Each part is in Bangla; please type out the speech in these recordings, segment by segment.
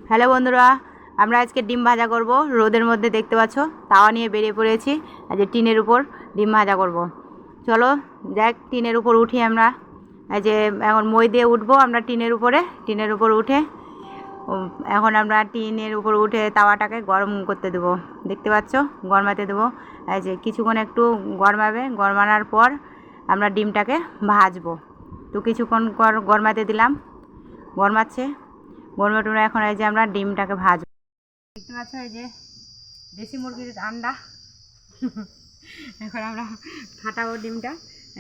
হ্যালো বন্ধুরা, আমরা আজকে ডিম ভাজা করব। রোদের মধ্যে দেখতে পাচ্ছ তাওয়া নিয়ে বেরিয়ে পড়েছি। আজ টিনের উপর ডিম ভাজা করব। চলো যাক, টিনের উপর উঠি আমরা। এই যে এখন মই দিয়ে উঠবো আমরা টিনের উপর উঠে এখন আমরা টিনের উপর উঠে তাওয়াটাকে গরম করতে দেবো। দেখতে পাচ্ছ গরমাতে দেবো। এই যে কিছুক্ষণ একটু গরমাবে, গরমানোর পর আমরা ডিমটাকে ভাজবো। তো কিছুক্ষণ গরমাতে দিলাম, গরমাচ্ছে। গরমে টরমে এখন এই যে আমরা ডিমটাকে ভাজবো। দেখতে পাচ্ছ এই যে দেশি মুরগির আন্ডা। এখন আমরা ফাটাবো ডিমটা।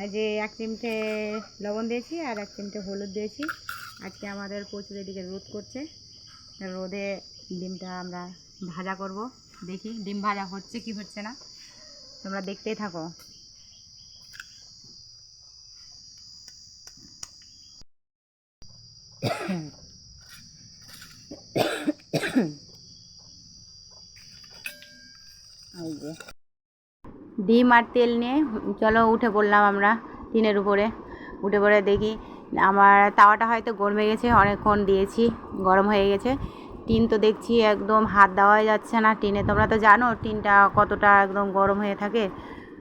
এই যে 1 চিমটে লবণ দিয়েছি আর 1 চিমটে হলুদ দিয়েছি। আজকে আমাদের প্রচুর এদিকে রোদ করছে, রোদে ডিমটা আমরা ভাজা করব। দেখি ডিম ভাজা হচ্ছে কি হচ্ছে না, তোমরা দেখতেই থাকো। ডিম আর তেল নিয়ে চলো উঠে পড়লাম আমরা টিনের উপরে। উঠে পড়ে দেখি আমার তাওয়াটা হয়তো গরমে গেছে, অনেকক্ষণ দিয়েছি, গরম হয়ে গেছে। টিন তো দেখছি একদম হাত দেওয়াই যাচ্ছে না টিনে। তোমরা তো জানো টিনটা কতটা একদম গরম হয়ে থাকে,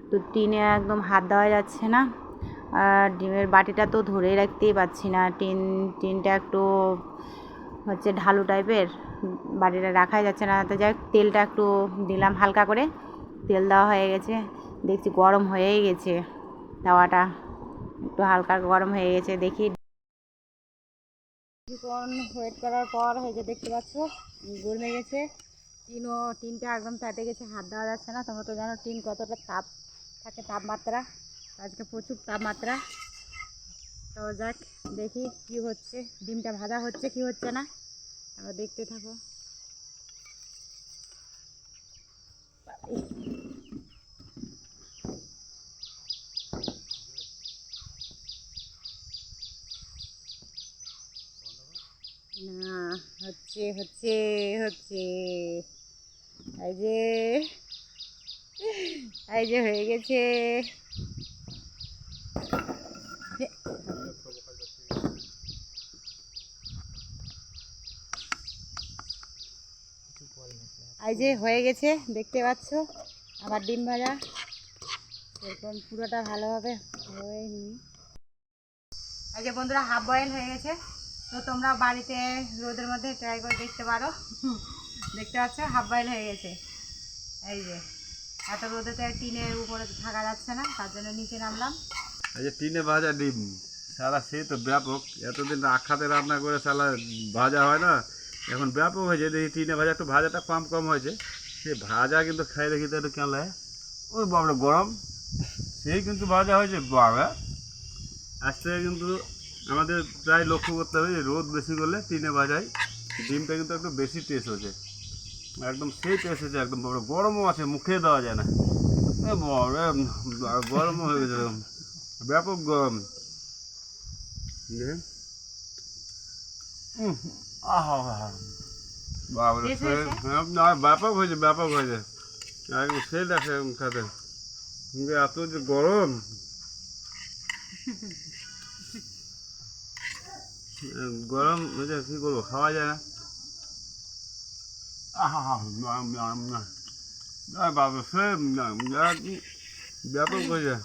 তো টিনে একদম হাত দেওয়া যাচ্ছে না। আর ডিমের বাটিটা তো ধরেই রাখতেই পারছি না। টিনটা একটু হচ্ছে ঢালু টাইপের, বাটিটা রাখাই যাচ্ছে না। তো যাই তেলটা একটু দিলাম, হালকা করে তেল দেওয়া হয়ে গেছে। দেখছি গরম হয়েই গেছে, তাওয়াটা একটু হালকা গরম হয়ে গেছে। দেখি কিছুক্ষণ ওয়েট করার পর হয়েছে, দেখতে পাচ্ছ গরমে গেছে। টিনটা একদম ফেটে গেছে, হাত দেওয়া যাচ্ছে না। তোমরা তো জানো টিন কতটা তাপ থাকে, তাপমাত্রা। আজকে প্রচুর তাপমাত্রা। তো যাক দেখি কি হচ্ছে, ডিমটা ভাজা হচ্ছে কি হচ্ছে না, আমরা দেখতে থাকো। না, হচ্ছে হচ্ছে হচ্ছে এই যে এই যে হয়ে গেছে। এই যে হয়ে গেছে, দেখতে পাচ্ছ আমার ডিম ভাজা। এরকম পুরোটা ভালোভাবে হয়নি। এই যে বন্ধুরা হাফ বয়েল হয়ে গেছে। তো তোমরা বাড়িতে রোদের মধ্যে ট্রাই করে দেখতে পারো। দেখতে পাচ্ছ হাফ বয়েল হয়ে গেছে। এই যে এত রোদেতে টিনের উপরে থাকা যাচ্ছে না, তার জন্য নিচে নামলাম। এই যে টিনে ভাজা ডিম সালা, সে তো ব্যাপক। এতদিন আখাতে রান্না করে সালা ভাজা হয় না, এখন ব্যাপক হয়েছে। দেখি টিনে ভাজা একটু ভাজাটা কম কম হয়েছে, সে ভাজা কিন্তু খাই দেখি তো একটু কেন লাগে। ওই বাবরে গরম, সেই কিন্তু ভাজা হয়েছে বাবা। আজ থেকে কিন্তু আমাদের প্রায় লক্ষ্য করতে হবে যে রোদ বেশি করলে টিনে ভাজায় ডিমটা কিন্তু একটু বেশি টেস্ট হয়েছে, একদম সেই টেস্ট হয়েছে। একদম বাবরে গরমও আছে, মুখে দেওয়া যায় না। বাবরে গরমও হয়ে গেছে, ব্যাপক গরম। ব্যাপক হয়েছে, ব্যাপক হয়েছে, একদম সেই দেখে খাতে। কিন্তু এত যে গরম, গরম হয়েছে কি করবো, খাওয়া যায় না। বাবা সে ব্যাপক হয়েছে।